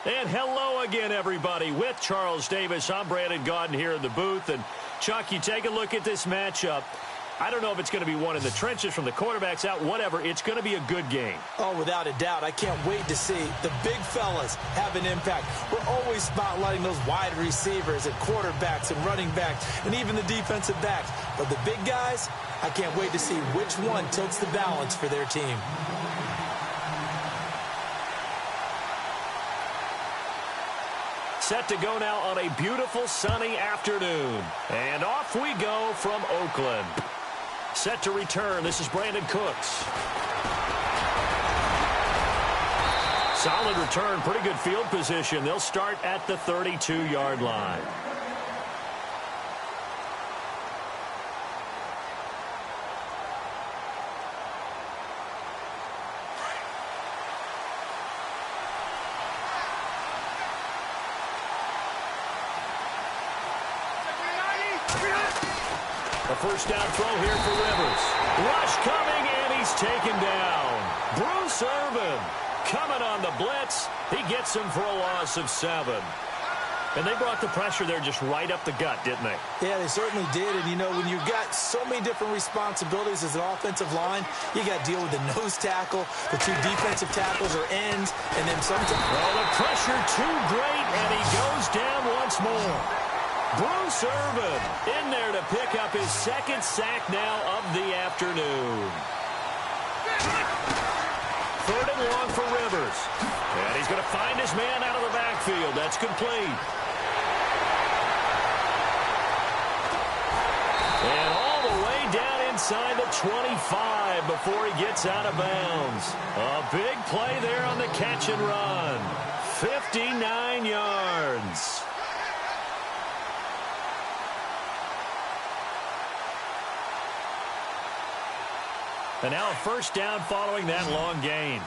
And hello again, everybody. With Charles Davis, I'm Brandon Gaudin here in the booth. And, Chuck, you take a look at this matchup. I don't know if it's going to be one in the trenches from the quarterbacks out, whatever. It's going to be a good game. Oh, without a doubt. I can't wait to see the big fellas have an impact. We're always spotlighting those wide receivers and quarterbacks and running backs and even the defensive backs. But the big guys, I can't wait to see which one tilts the balance for their team. Set to go now on a beautiful sunny afternoon. And off we go from Oakland. Set to return. This is Brandon Cooks. Solid return. Pretty good field position. They'll start at the 32-yard line. A first down throw here for Rivers. Rush coming, and he's taken down. Bruce Irvin coming on the blitz. He gets him for a loss of 7. And they brought the pressure there just right up the gut, didn't they? Yeah, they certainly did. And, you know, when you've got so many different responsibilities as an offensive line, you got to deal with the nose tackle, the 2 defensive tackles or ends, and then sometimes... Oh, the pressure too great, and he goes down once more. Bruce Irvin in there to pick up his 2nd sack now of the afternoon. 3rd and long for Rivers. And he's going to find his man out of the backfield. That's complete. And all the way down inside the 25 before he gets out of bounds. A big play there on the catch and run. 59 yards. And now a first down following that long gain.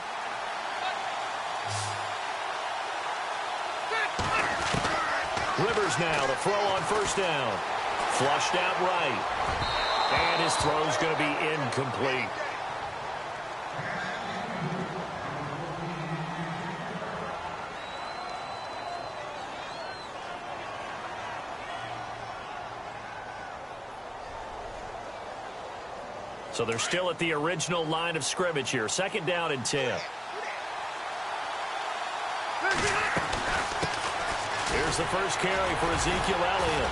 Rivers now to throw on first down. Flushed out right. And his throw's going to be incomplete. So they're still at the original line of scrimmage here. 2nd down and 10. Here's the first carry for Ezekiel Elliott.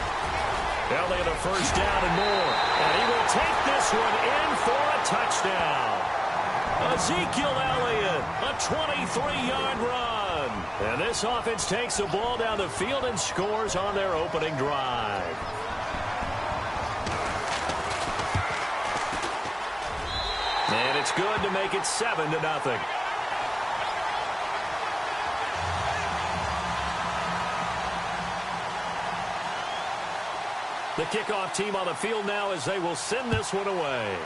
Elliott a first down and more. And he will take this one in for a touchdown. Ezekiel Elliott, a 23-yard run. And this offense takes the ball down the field and scores on their opening drive. And it's good to make it 7-0. The kickoff team on the field now as they will send this one away.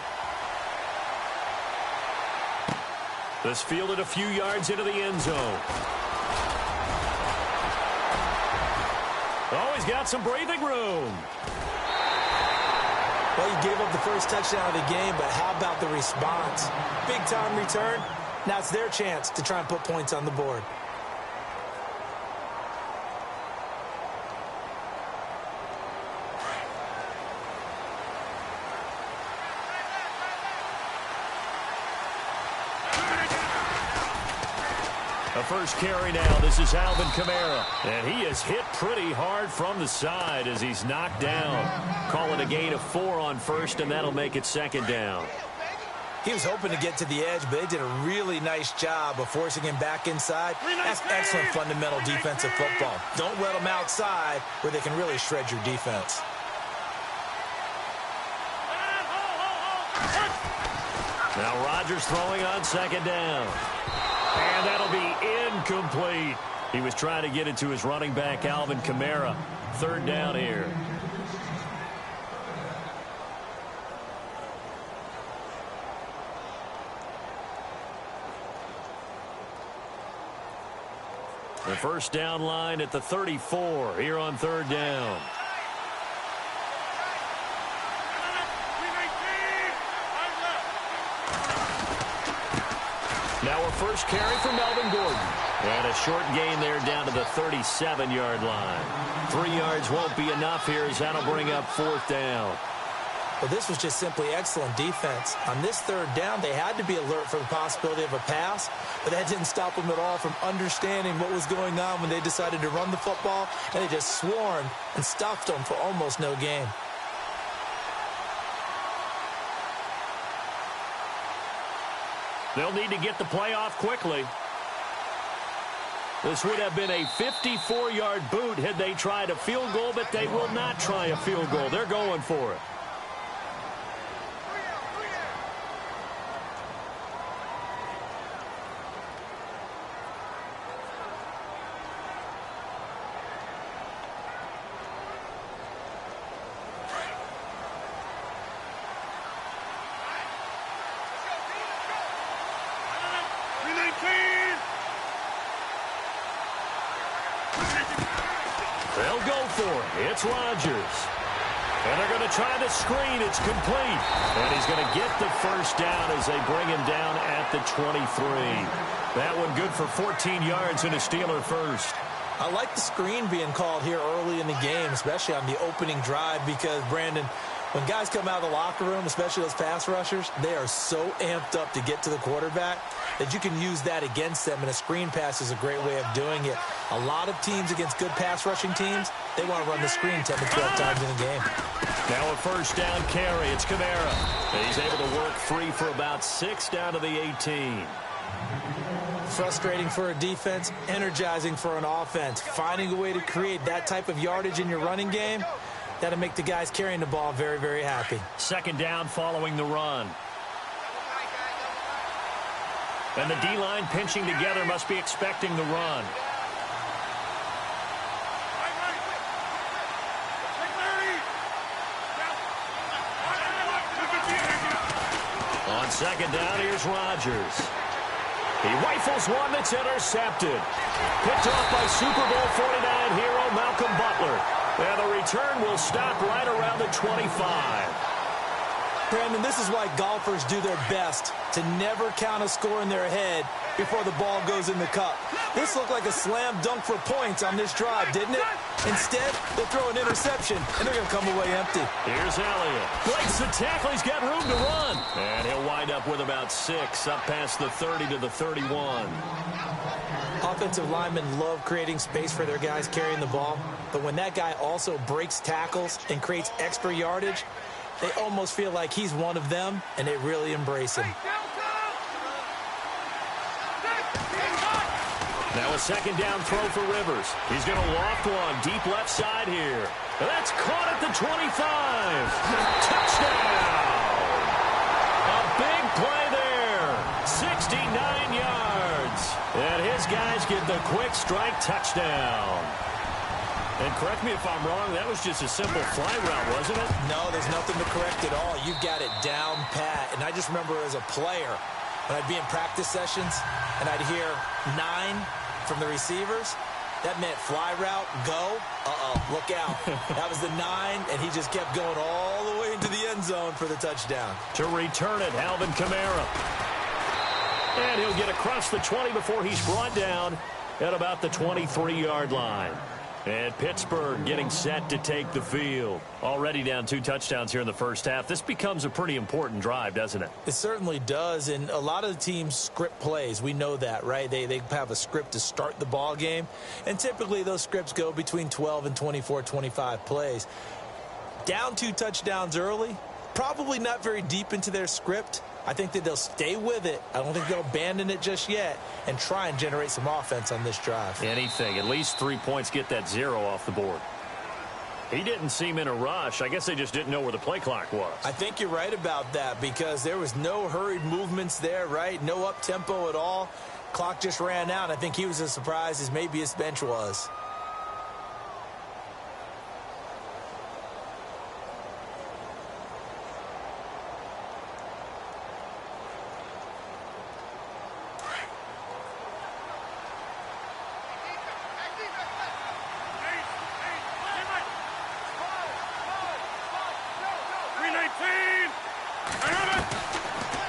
This fielded a few yards into the end zone. Oh, he's got some breathing room. Well, you gave up the first touchdown of the game, but how about the response? Big-time return. Now it's their chance to try and put points on the board. A first carry now. This is Alvin Kamara. And he is hit pretty hard from the side as he's knocked down. Call it a gain of 4 on first, and that'll make it 2nd down. He was hoping to get to the edge, but they did a really nice job of forcing him back inside. That's excellent fundamental defensive football. Don't let them outside where they can really shred your defense. Now Rodgers throwing on 2nd down. And that'll be incomplete. He was trying to get it to his running back, Alvin Kamara. 3rd down here. The first down line at the 34 here on 3rd down. Now a first carry for Melvin Gordon. And a short gain there down to the 37-yard line. 3 yards won't be enough here as that'll bring up 4th down. Well, this was just simply excellent defense. On this 3rd down, they had to be alert for the possibility of a pass, but that didn't stop them at all from understanding what was going on when they decided to run the football, and they just swarmed and stuffed them for almost no gain. They'll need to get the play off quickly. This would have been a 54-yard boot had they tried a field goal, but they will not try a field goal. They're going for it. They'll go for it. It's Rodgers. And they're going to try the screen. It's complete. And he's going to get the 1st down as they bring him down at the 23. That one good for 14 yards and a Steeler first. I like the screen being called here early in the game, especially on the opening drive, because, Brandon, when guys come out of the locker room, especially those pass rushers, they are so amped up to get to the quarterback that you can use that against them, and a screen pass is a great way of doing it. A lot of teams against good pass rushing teams, they want to run the screen 10 to 12 times in a game. Now a 1st down carry. It's Kamara. He's able to work free for about 6 down to the 18. Frustrating for a defense, energizing for an offense. Finding a way to create that type of yardage in your running game, that'll make the guys carrying the ball very, very happy. 2nd down following the run. And the D-line pinching together must be expecting the run. On 2nd down, here's Rodgers. He rifles one that's intercepted. Picked off by Super Bowl 49 hero Malcolm Butler. And the return will stop right around the 25. Brandon, this is why golfers do their best to never count a score in their head before the ball goes in the cup. This looked like a slam dunk for points on this drive, didn't it? Instead, they throw an interception, and they're going to come away empty. Here's Elliott. Breaks the tackle. He's got room to run. And he'll wind up with about 6 up past the 30 to the 31. Offensive linemen love creating space for their guys carrying the ball, but when that guy also breaks tackles and creates extra yardage, they almost feel like he's one of them, and they really embrace him. Now a 2nd down throw for Rivers. He's going to loft one deep left side here. That's caught at the 25. Touchdown! A big play there. 69 yards. And his guys get the quick strike touchdown. And correct me if I'm wrong, that was just a simple fly route, wasn't it? No, there's nothing to correct at all. You've got it down pat. And I just remember as a player, when I'd be in practice sessions and I'd hear 9 from the receivers, that meant fly route, go, look out. That was the 9, and he just kept going all the way into the end zone for the touchdown. To return it, Alvin Kamara. And he'll get across the 20 before he's brought down at about the 23-yard line. And Pittsburgh getting set to take the field. Already down 2 touchdowns here in the first half. This becomes a pretty important drive, doesn't it? It certainly does, and a lot of the teams script plays. We know that, right? They have a script to start the ball game, and typically those scripts go between 12 and 24, 25 plays. Down 2 touchdowns early, probably not very deep into their script. I think that they'll stay with it. I don't think they'll abandon it just yet and try and generate some offense on this drive. Anything. At least 3 points, get that 0 off the board. He didn't seem in a rush. I guess they just didn't know where the play clock was. I think you're right about that because there was no hurried movements there, right? No up-tempo at all. Clock just ran out. I think he was as surprised as maybe his bench was.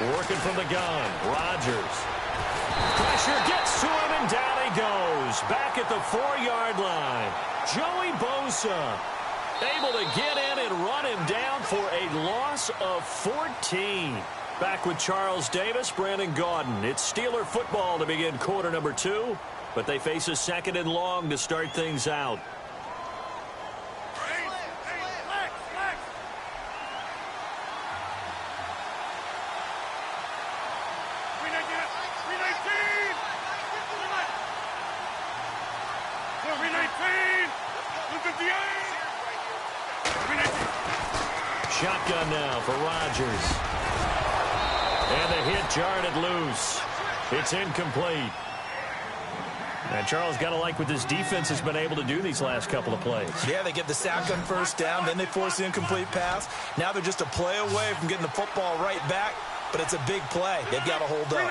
Working from the gun, Rodgers. Pressure gets to him, and down he goes, back at the 4-yard line. Joey Bosa able to get in and run him down for a loss of 14. Back with Charles Davis, Brandon Gaudin. It's Steeler football to begin quarter number 2, but they face a 2nd and long to start things out. Shotgun now for Rodgers. And the hit jarred it loose. It's incomplete. And Charles, got to like what this defense has been able to do these last couple of plays. Yeah, they get the sack on first down, then they force the incomplete pass. Now they're just a play away from getting the football right back, but it's a big play. They've got to hold up.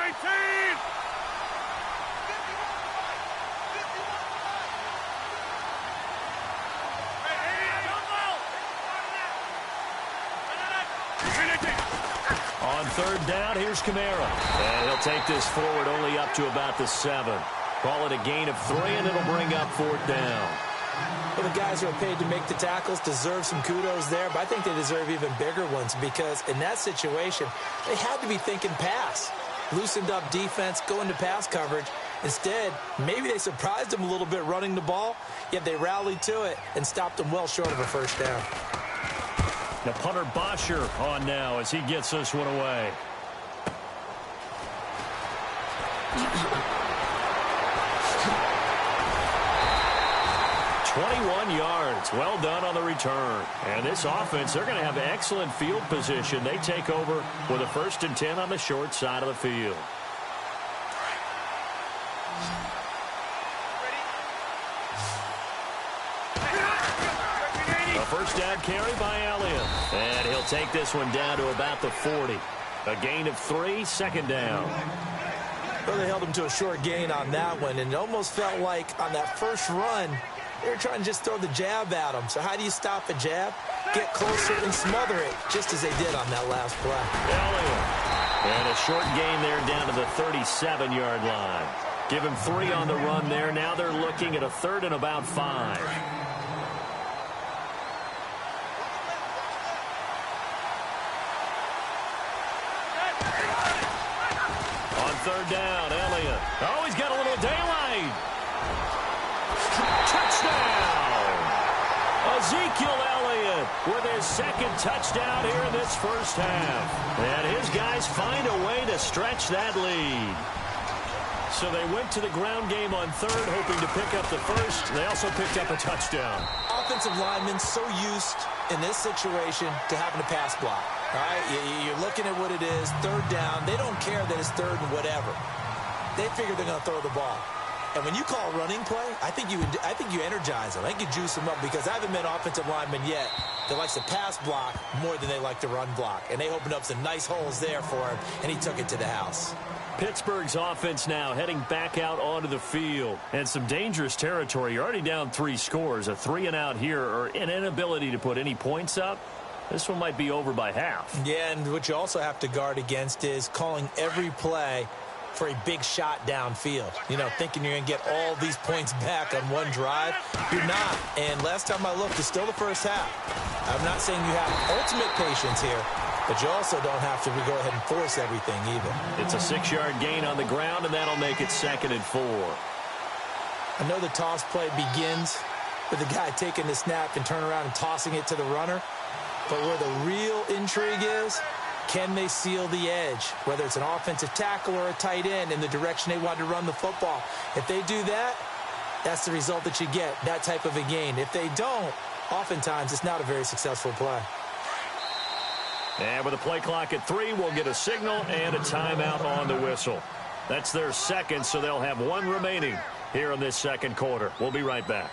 On 3rd down, here's Kamara. And he'll take this forward only up to about the 7. Call it a gain of 3, and it'll bring up 4th down. Well, the guys who are paid to make the tackles deserve some kudos there, but I think they deserve even bigger ones because in that situation, they had to be thinking pass. Loosened up defense, go into pass coverage. Instead, maybe they surprised them a little bit running the ball, yet they rallied to it and stopped them well short of a first down. The punter Bosher on now as he gets this one away. "21 yards. Well done on the return. And this offense, they're going to have excellent field position. They take over with a 1st and 10 on the short side of the field. A 1st down carry by Elliott. And he'll take this one down to about the 40. A gain of 3, 2nd down. Well, they held him to a short gain on that one, and it almost felt like on that first run, they were trying to just throw the jab at him. So how do you stop a jab? Get closer and smother it, just as they did on that last play. Elliott. And a short gain there down to the 37-yard line. Give him 3 on the run there. Now they're looking at a 3rd and about 5. On 3rd down, Elliott. Oh, he's got a little daylight. Touchdown! Ezekiel Elliott with his 2nd touchdown here in this first half. And his guys find a way to stretch that lead. So they went to the ground game on 3rd, hoping to pick up the 1st. They also picked up a touchdown. Offensive linemen so used in this situation to having a pass block. All right, you're looking at what it is, 3rd down. They don't care that it's 3rd and whatever. They figure they're going to throw the ball. And when you call a running play, I think you energize them. I think you juice them up because I haven't met an offensive lineman yet that likes to pass block more than they like to run block. And they opened up some nice holes there for him, and he took it to the house. Pittsburgh's offense now heading back out onto the field. And some dangerous territory. You're already down 3 scores. A 3-and-out here or an inability to put any points up. This one might be over by half. Yeah, and what you also have to guard against is calling every play for a big shot downfield. You know, thinking you're going to get all these points back on one drive. You're not. And last time I looked, it's still the first half. I'm not saying you have ultimate patience here, but you also don't have to go ahead and force everything either. It's a 6-yard gain on the ground, and that'll make it 2nd and 4. I know the toss play begins with the guy taking the snap and turning around and tossing it to the runner. But where the real intrigue is, can they seal the edge, whether it's an offensive tackle or a tight end in the direction they want to run the football? If they do that, that's the result that you get, that type of a gain. If they don't, oftentimes it's not a very successful play. And with a play clock at 3, we'll get a signal and a timeout on the whistle. That's their 2nd, so they'll have 1 remaining here in this 2nd quarter. We'll be right back.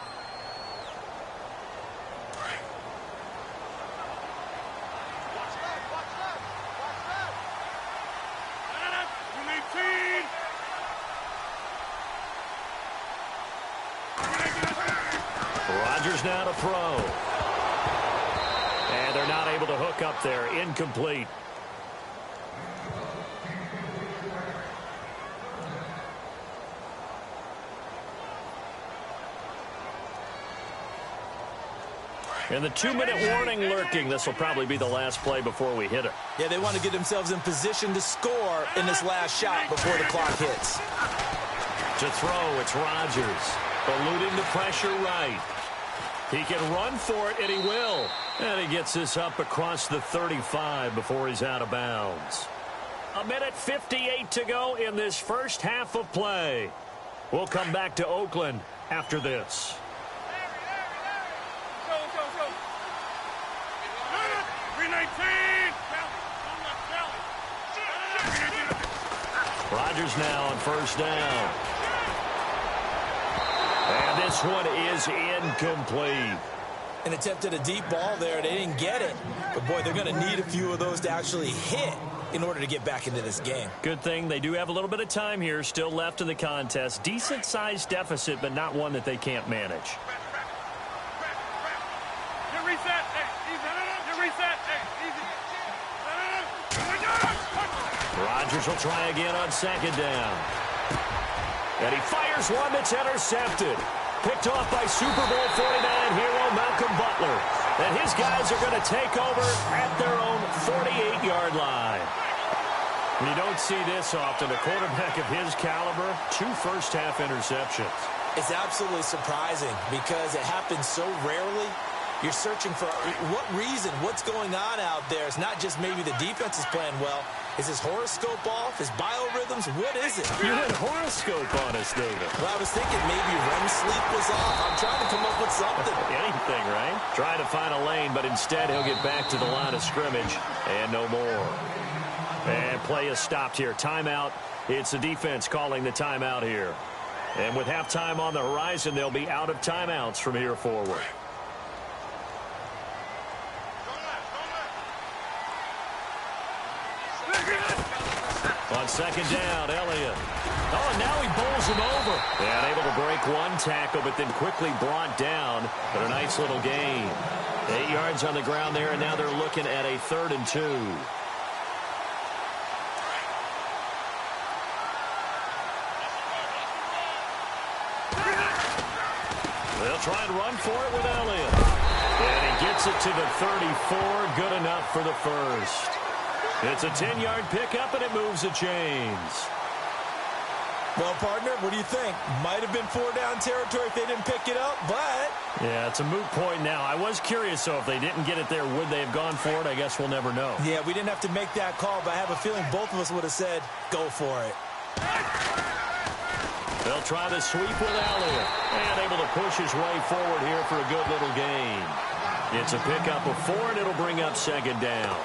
Rodgers now to throw. And they're not able to hook up there. Incomplete. And the 2-minute warning lurking. This will probably be the last play before we hit it. Yeah, they want to get themselves in position to score in this last shot before the clock hits. To throw, it's Rodgers. Eluding the pressure right. He can run for it, and he will. And he gets this up across the 35 before he's out of bounds. 1:58 to go in this first half of play. We'll come back to Oakland after this. Rodgers now on first down. And this one is incomplete. An attempt at a deep ball there. They didn't get it. But, boy, they're going to need a few of those to actually hit in order to get back into this game. Good thing they do have a little bit of time here still left in the contest. Decent-sized deficit, but not one that they can't manage. Rodgers will try again on second down. And he fires one that's intercepted. Picked off by Super Bowl 49 hero Malcolm Butler. And his guys are going to take over at their own 48-yard line. You don't see this often. A quarterback of his caliber, 2 first-half interceptions. It's absolutely surprising because it happens so rarely. You're searching for what reason, what's going on out there. It's not just maybe the defense is playing well. Is his horoscope off? His biorhythms? What is it? You went horoscope on us, David. Well, I was thinking maybe REM sleep was off. I'm trying to come up with something. Anything, right? Trying to find a lane, but instead he'll get back to the line of scrimmage and no more. And play is stopped here. Timeout. It's the defense calling the timeout here. And with halftime on the horizon, they'll be out of timeouts from here forward. On second down, Elliott. Oh, and now he bowls him over. And able to break one tackle, but then quickly brought down. But a nice little gain. 8 yards on the ground there, and now they're looking at a 3rd and 2. They'll try and run for it with Elliott. And he gets it to the 34. Good enough for the first. It's a 10-yard pickup, and it moves the chains. Well, partner, what do you think? Might have been 4-down territory if they didn't pick it up, but... Yeah, it's a moot point now. I was curious, so if they didn't get it there, would they have gone for it? I guess we'll never know. Yeah, we didn't have to make that call, but I have a feeling both of us would have said, go for it. They'll try the sweep with Elliott. And able to push his way forward here for a good little gain. It's a pickup of 4, and it'll bring up second down.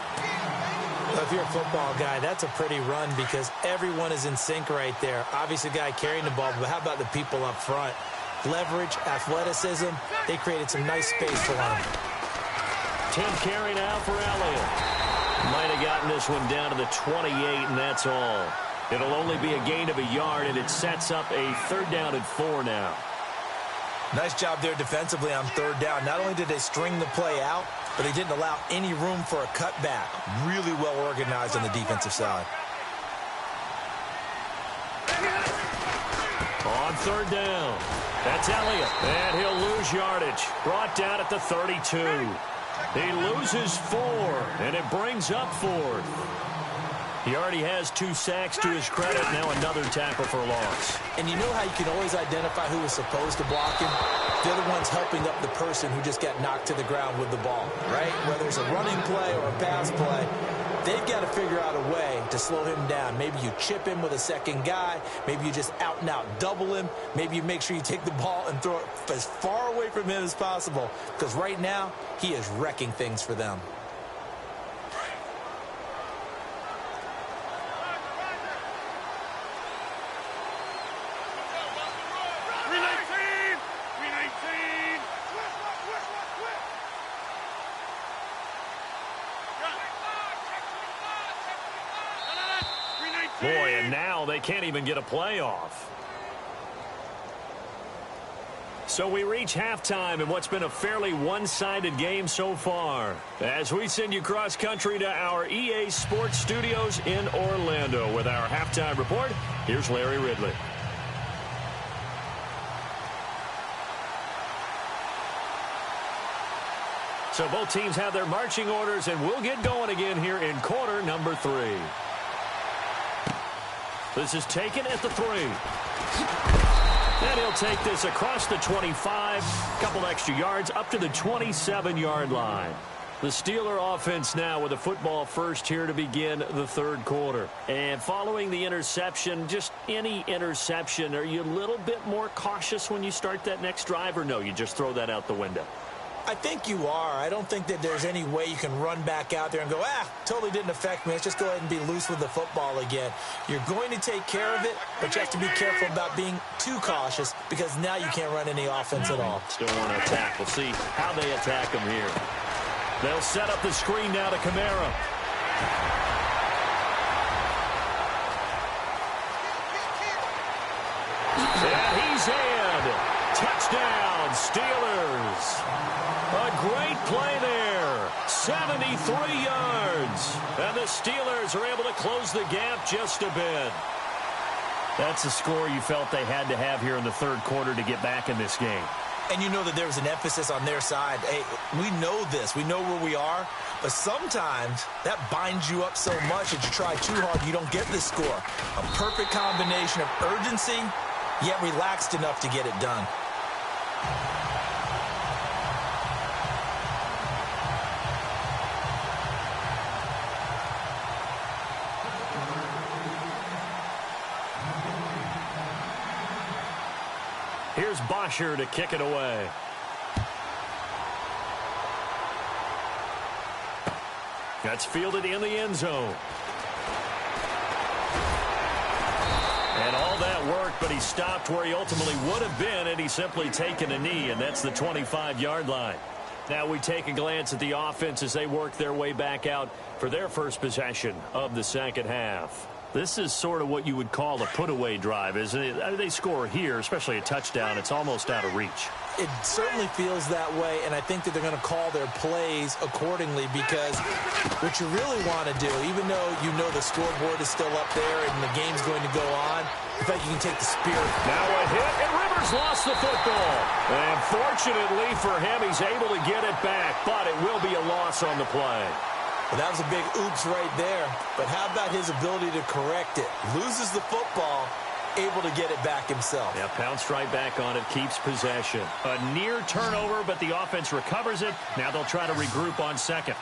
Well, if you're a football guy, that's a pretty run because everyone is in sync right there. Obviously, the guy carrying the ball, but how about the people up front? Leverage, athleticism, they created some nice space for him. 10th carry now for Elliott. Might have gotten this one down to the 28, and that's all. It'll only be a gain of a yard, and it sets up a 3rd down and 4 now. Nice job there defensively on 3rd down. Not only did they string the play out, but they didn't allow any room for a cutback. Really well organized on the defensive side. On 3rd down, that's Elliott, and he'll lose yardage. Brought down at the 32. He loses 4, and it brings up 4th. He already has 2 sacks to his credit. Now another tackle for loss. And you know how you can always identify who is supposed to block him? They're the ones helping up the person who just got knocked to the ground with the ball, right? Whether it's a running play or a pass play, they've got to figure out a way to slow him down. Maybe you chip him with a second guy. Maybe you just out-and-out double him. Maybe you make sure you take the ball and throw it as far away from him as possible. Because right now, he is wrecking things for them. Boy, and now they can't even get a playoff. So we reach halftime in what's been a fairly one-sided game so far. As we send you cross-country to our EA Sports Studios in Orlando with our halftime report, here's Larry Ridley. So both teams have their marching orders, and we'll get going again here in quarter number 3. This is taken at the 3. And he'll take this across the 25, a couple extra yards up to the 27-yard line. The Steeler offense now with a football first here to begin the third quarter. And following the interception, just any interception, are you a little bit more cautious when you start that next drive, or no, you just throw that out the window? I think you are. I don't think that there's any way you can run back out there and go, totally didn't affect me. Let's just go ahead and be loose with the football again. You're going to take care of it, but you have to be careful about being too cautious because now you can't run any offense at all. Still want to attack. We'll see how they attack him here. They'll set up the screen now to Kamara. And he's in. Touchdown, Steelers. A great play there. 73 yards. And the Steelers are able to close the gap just a bit. That's a score you felt they had to have here in the third quarter to get back in this game. And you know that there was an emphasis on their side. Hey, we know this. We know where we are. But sometimes that binds you up so much that you try too hard, you don't get this score. A perfect combination of urgency, yet relaxed enough to get it done. Here's Bosher to kick it away. That's fielded in the end zone. And all that worked, but he stopped where he ultimately would have been, and he's simply taken a knee, and that's the 25-yard line. Now we take a glance at the offense as they work their way back out for their first possession of the second half. This is sort of what you would call a put-away drive, isn't it? They score here, especially a touchdown. It's almost out of reach. It certainly feels that way, and I think that they're going to call their plays accordingly because what you really want to do, even though you know the scoreboard is still up there and the game's going to go on, in fact, you can take the spirit. Now a hit, and Rivers lost the football. And fortunately for him, he's able to get it back, but it will be a loss on the play. Well, that was a big oops right there. But how about his ability to correct it? Loses the football, able to get it back himself. Yeah, pounced right back on it, keeps possession. A near turnover, but the offense recovers it. Now they'll try to regroup on second.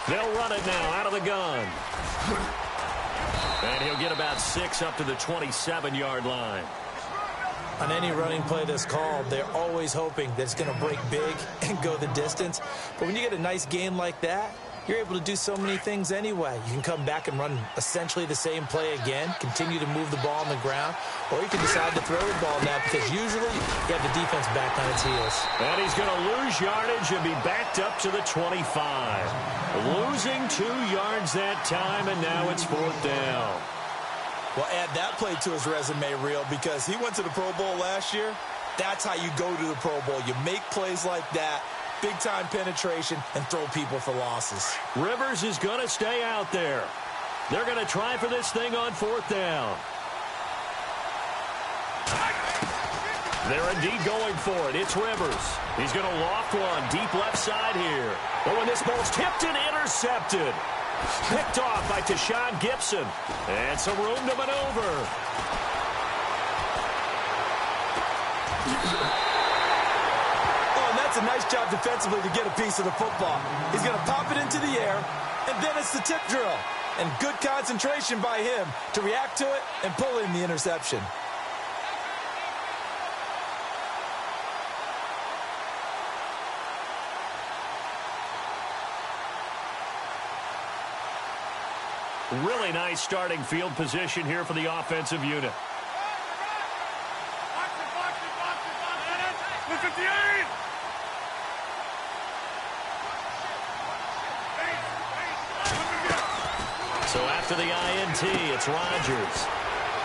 They'll run it now out of the gun. And he'll get about 6 up to the 27-yard line. On any running play that's called, they're always hoping that it's going to break big and go the distance. But when you get a nice game like that, you're able to do so many things anyway. You can come back and run essentially the same play again, continue to move the ball on the ground, or you can decide to throw the ball now because usually you have the defense back on its heels. And he's going to lose yardage and be backed up to the 25. Losing 2 yards that time, and now it's 4th down. Well, add that play to his resume reel because he went to the Pro Bowl last year. That's how you go to the Pro Bowl. You make plays like that, big-time penetration, and throw people for losses. Rivers is going to stay out there. They're going to try for this thing on 4th down. They're indeed going for it. It's Rivers. He's going to loft one deep left side here. Oh, and this ball's tipped and intercepted. Picked off by Tashawn Gibson. And some room to maneuver. Oh, and that's a nice job defensively to get a piece of the football. He's going to pop it into the air, and then it's the tip drill. And good concentration by him to react to it and pull in the interception. Really nice starting field position here for the offensive unit. So after the INT, it's Rodgers.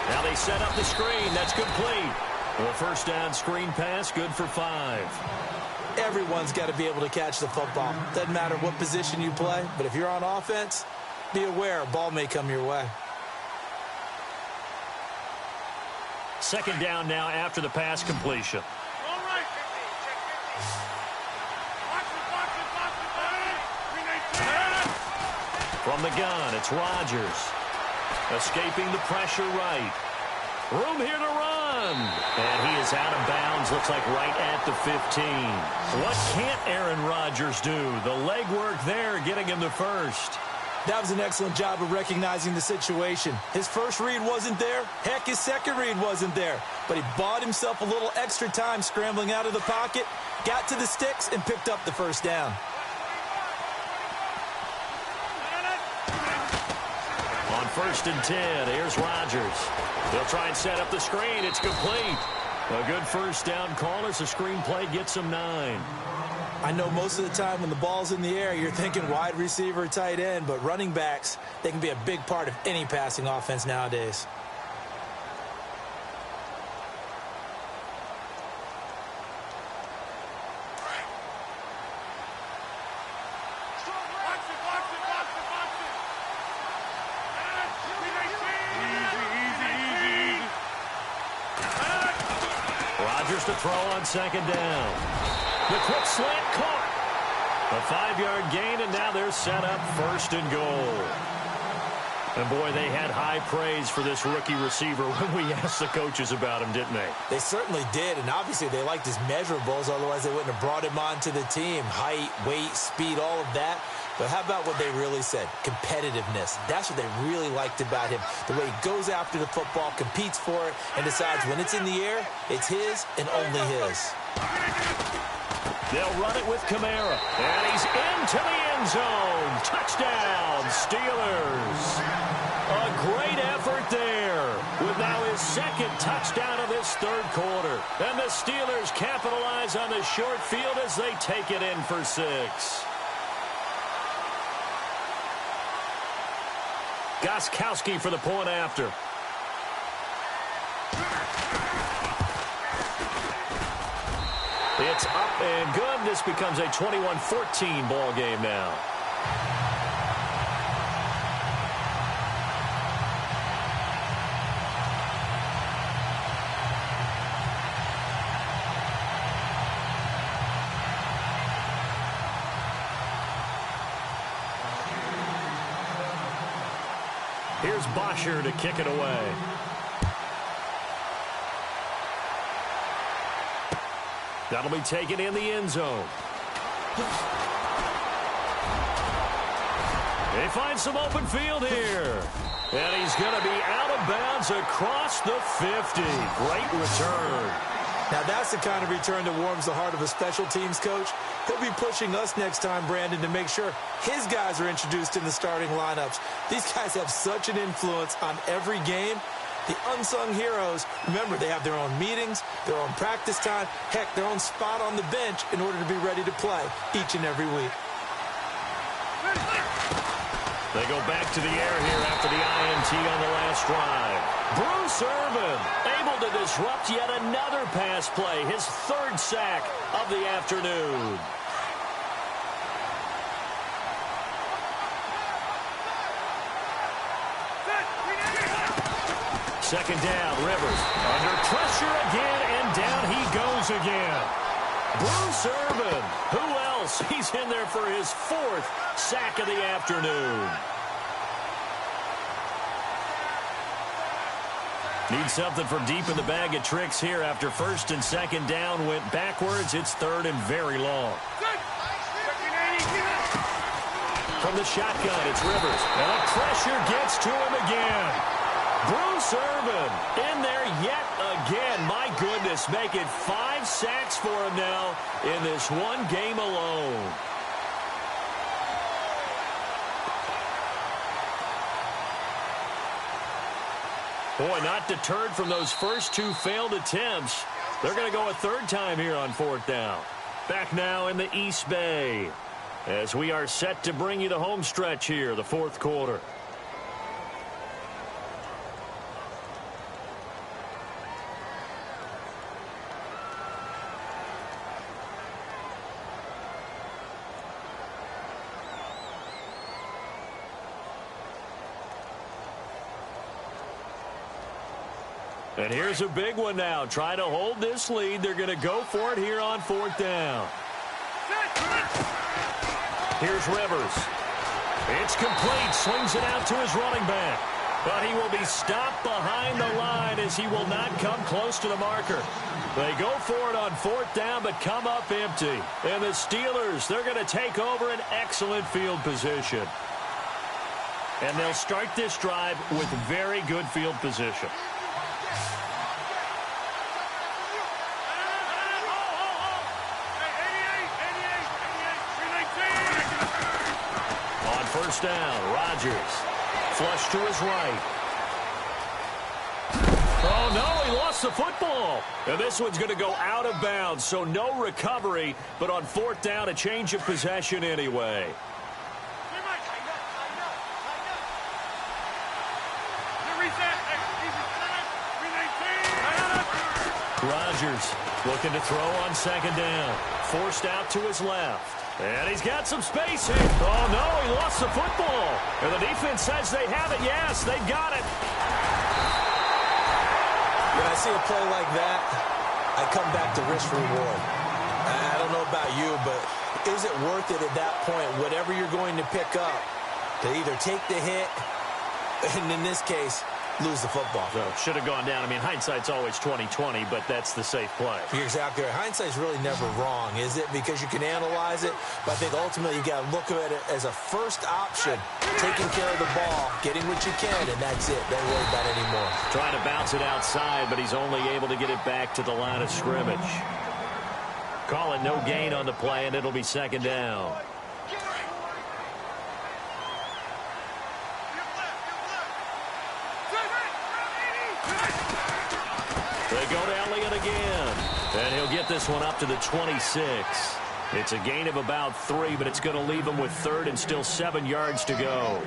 Now they set up the screen. That's complete. Well, first down screen pass, good for 5. Everyone's got to be able to catch the football. Doesn't matter what position you play, but if you're on offense, be aware a ball may come your way. Second down now after the pass completion. From the gun, it's Rodgers. Escaping the pressure right. Room here to run. And he is out of bounds, looks like right at the 15. What can't Aaron Rodgers do? The legwork there getting him the first. That was an excellent job of recognizing the situation. His first read wasn't there. Heck, his second read wasn't there. But he bought himself a little extra time scrambling out of the pocket, got to the sticks, and picked up the first down. On 1st and 10, here's Rodgers. They'll try and set up the screen. It's complete. A good first down call as the screenplay gets him 9. I know most of the time when the ball's in the air, you're thinking wide receiver, tight end, but running backs, they can be a big part of any passing offense nowadays. Rodgers to throw on 2nd down. The quick slant caught. A 5-yard gain, and now they're set up 1st and goal. And, boy, they had high praise for this rookie receiver when we asked the coaches about him, didn't they? They certainly did, and obviously they liked his measurables, otherwise they wouldn't have brought him onto the team. Height, weight, speed, all of that. But how about what they really said? Competitiveness. That's what they really liked about him. The way he goes after the football, competes for it, and decides when it's in the air, it's his and only his. They'll run it with Kamara. And he's into the end zone. Touchdown, Steelers. A great effort there with now his 2nd touchdown of this 3rd quarter. And the Steelers capitalize on the short field as they take it in for 6. Gostkowski for the point after. It's up and good. This becomes a 21-14 ball game now. Here's Bosher to kick it away. That'll be taken in the end zone. They find some open field here. And he's going to be out of bounds across the 50. Great return. Now that's the kind of return that warms the heart of a special teams coach. He'll be pushing us next time, Brandon, to make sure his guys are introduced in the starting lineups. These guys have such an influence on every game. The unsung heroes, remember, they have their own meetings, their own practice time, heck, their own spot on the bench in order to be ready to play each and every week. They go back to the air here after the INT on the last drive. Bruce Irvin able to disrupt yet another pass play, his 3rd sack of the afternoon. Second down, Rivers under pressure again, and down he goes again. Bruce Irvin, who else? He's in there for his 4th sack of the afternoon. Need something from deep in the bag of tricks here after 1st and 2nd down went backwards. It's 3rd and very long. From the shotgun, it's Rivers. And the pressure gets to him again. Bruce Irvin in there yet again. My goodness, making 5 sacks for him now in this one game alone. Boy, not deterred from those first 2 failed attempts. They're going to go a 3rd time here on 4th down. Back now in the East Bay as we are set to bring you the home stretch here, the 4th quarter. And here's a big one now. Try to hold this lead. They're going to go for it here on 4th down. Here's Rivers. It's complete. Swings it out to his running back. But he will be stopped behind the line as he will not come close to the marker. They go for it on 4th down, but come up empty. And the Steelers, they're going to take over an excellent field position. And they'll start this drive with very good field position. On 1st down, Rodgers. Flush to his right. Oh, no, he lost the football. And this one's going to go out of bounds, so no recovery. But on 4th down, a change of possession anyway. Rodgers looking to throw on 2nd down. Forced out to his left. And he's got some space here. Oh, no, he lost the football. And the defense says they have it. Yes, they've got it. When I see a play like that, I come back to risk reward. I don't know about you, but is it worth it at that point, whatever you're going to pick up, to either take the hit, and in this case, lose the football? So should have gone down. I mean, hindsight's always 20/20, but that's the safe play. You're exactly right. Hindsight's really never wrong, is it? Because you can analyze it, but I think ultimately you got to look at it as a first option, taking care of the ball, getting what you can, and that's it. Don't worry about it anymore. Trying to bounce it outside, but he's only able to get it back to the line of scrimmage. Call it no gain on the play, and it'll be 2nd down. They go to Elliott again, and he'll get this one up to the 26. It's a gain of about 3, but it's going to leave him with 3rd and still 7 yards to go.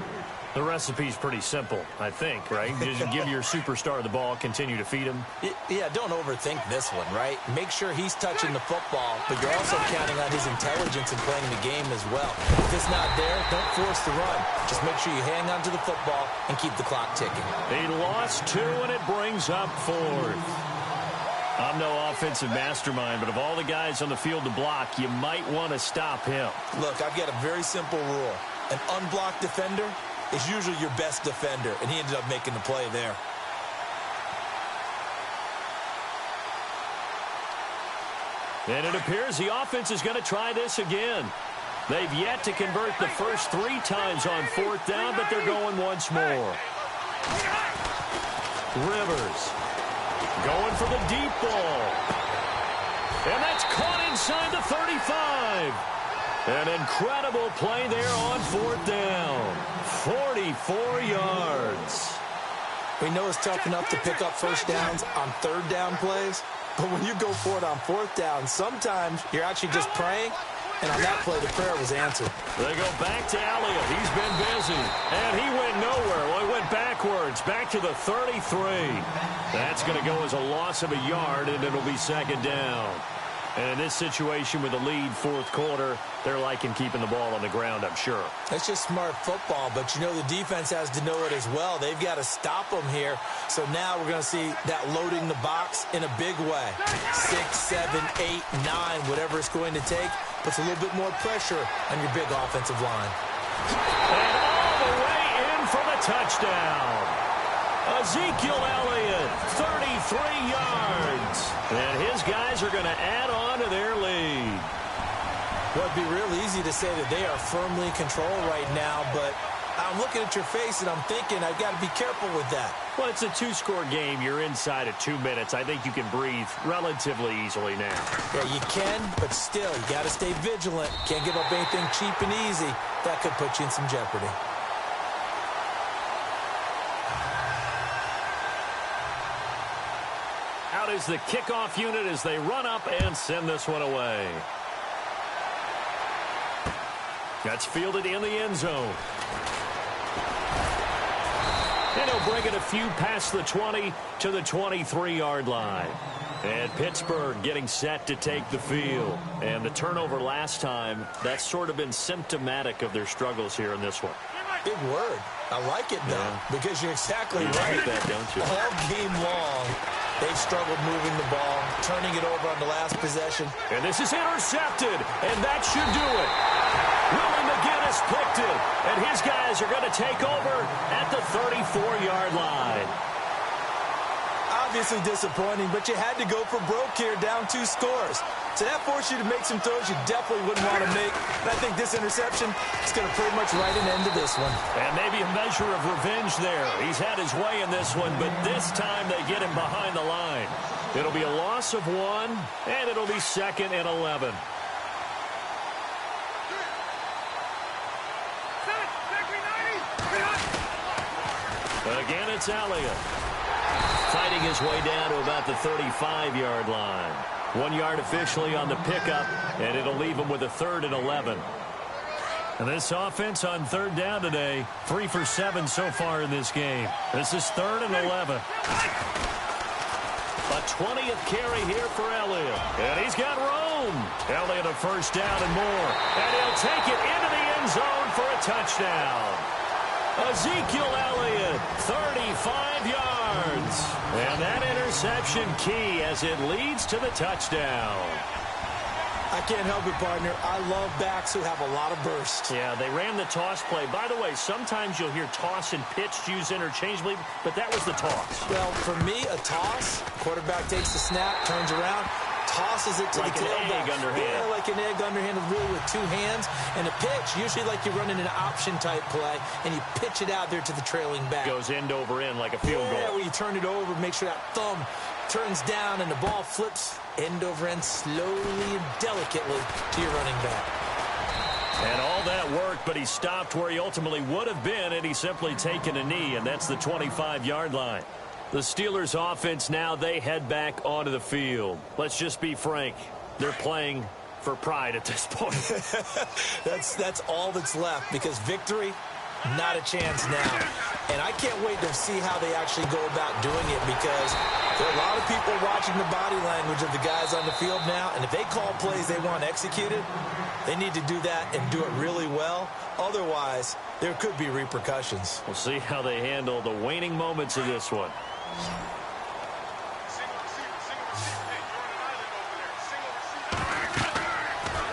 The recipe's pretty simple, I think, right? Just give your superstar the ball, continue to feed him. Yeah, don't overthink this one, right? Make sure he's touching the football, but you're also counting on his intelligence in playing the game as well. If it's not there, don't force the run. Just make sure you hang on to the football and keep the clock ticking. He lost 2, and it brings up 4th. I'm no offensive mastermind, but of all the guys on the field to block, you might want to stop him. Look, I've got a very simple rule. An unblocked defender is usually your best defender, and he ended up making the play there. And it appears the offense is going to try this again. They've yet to convert the first 3 times on 4th down, but they're going once more. Rivers going for the deep ball. And that's caught inside the 35. An incredible play there on 4th down. 44 yards. We know it's tough enough to pick up first downs on 3rd down plays, but when you go for it on 4th down, sometimes you're actually just praying, and on that play, the prayer was answered. They go back to Elliott. He's been busy, and he went nowhere. Well, he went backwards, back to the 33. That's going to go as a loss of a yard, and it'll be 2nd down. And in this situation with the lead 4th quarter, they're liking keeping the ball on the ground, I'm sure. That's just smart football, but you know the defense has to know it as well. They've got to stop them here. So now we're going to see that loading the box in a big way. 6, 7, 8, 9, whatever it's going to take, puts a little bit more pressure on your big offensive line. And all the way in for the touchdown. Ezekiel Elliott, 33 yards. And his guys are going to add on to their lead. Well, it'd be real easy to say that they are firmly in control right now, but I'm looking at your face and I'm thinking I've got to be careful with that. Well, it's a 2-score game. You're inside of 2 minutes. I think you can breathe relatively easily now. Yeah, you can, but still, you got to stay vigilant. Can't give up anything cheap and easy. That could put you in some jeopardy. Out is the kickoff unit as they run up and send this one away. That's fielded in the end zone. And he'll bring it a few past the 20 to the 23-yard line. And Pittsburgh getting set to take the field. And the turnover last time, that's sort of been symptomatic of their struggles here in this one. Big word. I like it, though, because you're exactly right. You like that, don't you? All game long, They've struggled moving the ball, turning it over on the last possession. And this is intercepted, and that should do it. Willie McGinnis picked it, and his guys are going to take over at the 34-yard line. Obviously disappointing, but you had to go for broke here, down 2 scores. So that forced you to make some throws you definitely wouldn't want to make. And I think this interception is going to pretty much write an end to this one. And maybe a measure of revenge there. He's had his way in this one, but this time they get him behind the line. It'll be a loss of 1, and it'll be 2nd and 11. Again, it's Elliott. Fighting his way down to about the 35-yard line. 1 yard officially on the pickup, and it'll leave him with a 3rd and 11. And this offense on 3rd down today, 3 for 7 so far in this game. This is 3rd and 11. A 20th carry here for Elliott. And he's got room. Elliott a first down and more. And he'll take it into the end zone for a touchdown. Ezekiel Elliott, 35 yards. And that interception key as it leads to the touchdown. I can't help it, partner. I love backs who have a lot of burst. Yeah, they ran the toss play. By the way, sometimes you'll hear toss and pitch used interchangeably, but that was the toss. Well, for me, a toss, quarterback takes the snap, turns around, tosses it to like the tailback. Like an egg underhand. Yeah, like an egg underhand, really with 2 hands. And a pitch, usually like you're running an option-type play, and you pitch it out there to the trailing back. Goes end over end like a field goal. Yeah, where you turn it over, make sure that thumb turns down, and the ball flips end over end slowly and delicately to your running back. And all that worked, but he stopped where he ultimately would have been, and he's simply taken a knee, and that's the 25-yard line. The Steelers' offense now, they head back onto the field. Let's just be frank. They're playing for pride at this point. That's all that's left, because victory, not a chance now. And I can't wait to see how they actually go about doing it, because there are a lot of people watching the body language of the guys on the field now, and if they call plays they want executed, they need to do that and do it really well. Otherwise, there could be repercussions. We'll see how they handle the waning moments of this one.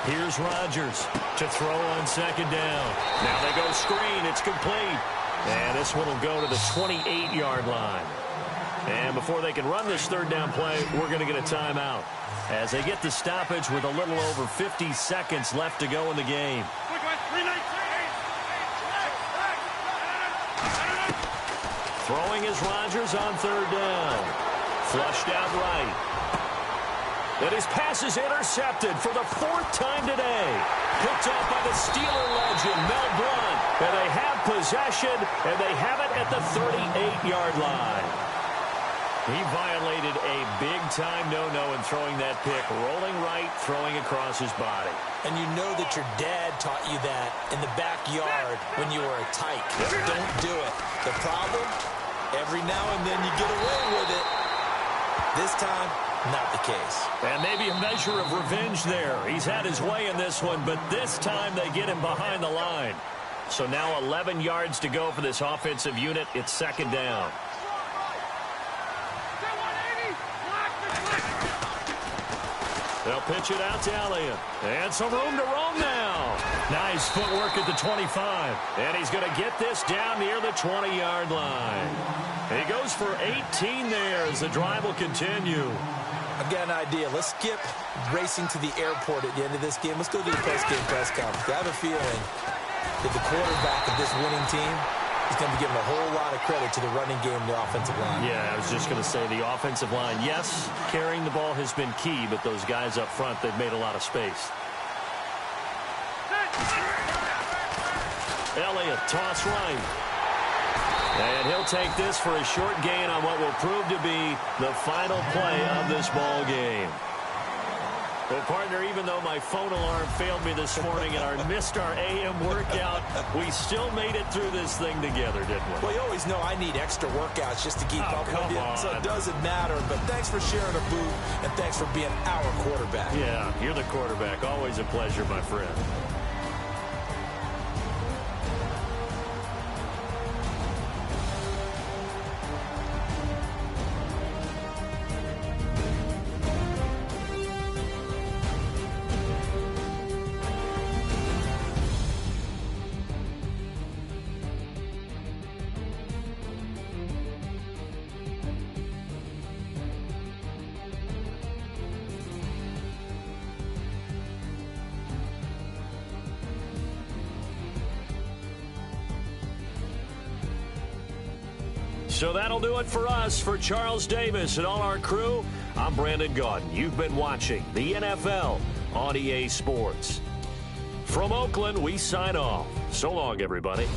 Here's Rodgers to throw on 2nd down. Now they go screen. It's complete. And this one will go to the 28-yard line. And before they can run this 3rd down play, we're going to get a timeout as they get the stoppage with a little over 50 seconds left to go in the game. Throwing is Rodgers on 3rd down. Flushed out right. And his pass is intercepted for the 4th time today. Picked off by the Steeler legend, Mel Blount. And they have possession, and they have it at the 38-yard line. He violated a big-time no-no in throwing that pick. Rolling right, throwing across his body. And you know that your dad taught you that in the backyard when you were a tyke. Don't do it. The problem, every now and then you get away with it. This time, not the case. And maybe a measure of revenge there. He's had his way in this one, but this time they get him behind the line. So now 11 yards to go for this offensive unit. It's 2nd down. They'll pitch it out to Elliott. And some room to roam now. Nice footwork at the 25. And he's going to get this down near the 20-yard line. He goes for 18 there as the drive will continue. I've got an idea. Let's skip racing to the airport at the end of this game. Let's go to the post-game press conference. I have a feeling that the quarterback of this winning team is going to be given a whole lot of credit to the running game and the offensive line. Yeah, I was just going to say the offensive line. Yes, carrying the ball has been key, but those guys up front, they've made a lot of space. Elliott, toss right. And he'll take this for a short gain on what will prove to be the final play of this ball game. Well, partner, even though my phone alarm failed me this morning and I missed our AM workout, we still made it through this thing together, didn't we? Well, you always know I need extra workouts just to keep up with you, so it doesn't matter. But thanks for sharing a boot, and thanks for being our quarterback. Yeah, you're the quarterback. Always a pleasure, my friend. So that'll do it for us. For Charles Davis and all our crew, I'm Brandon Gaudin. You've been watching the NFL on EA Sports. From Oakland, we sign off. So long, everybody.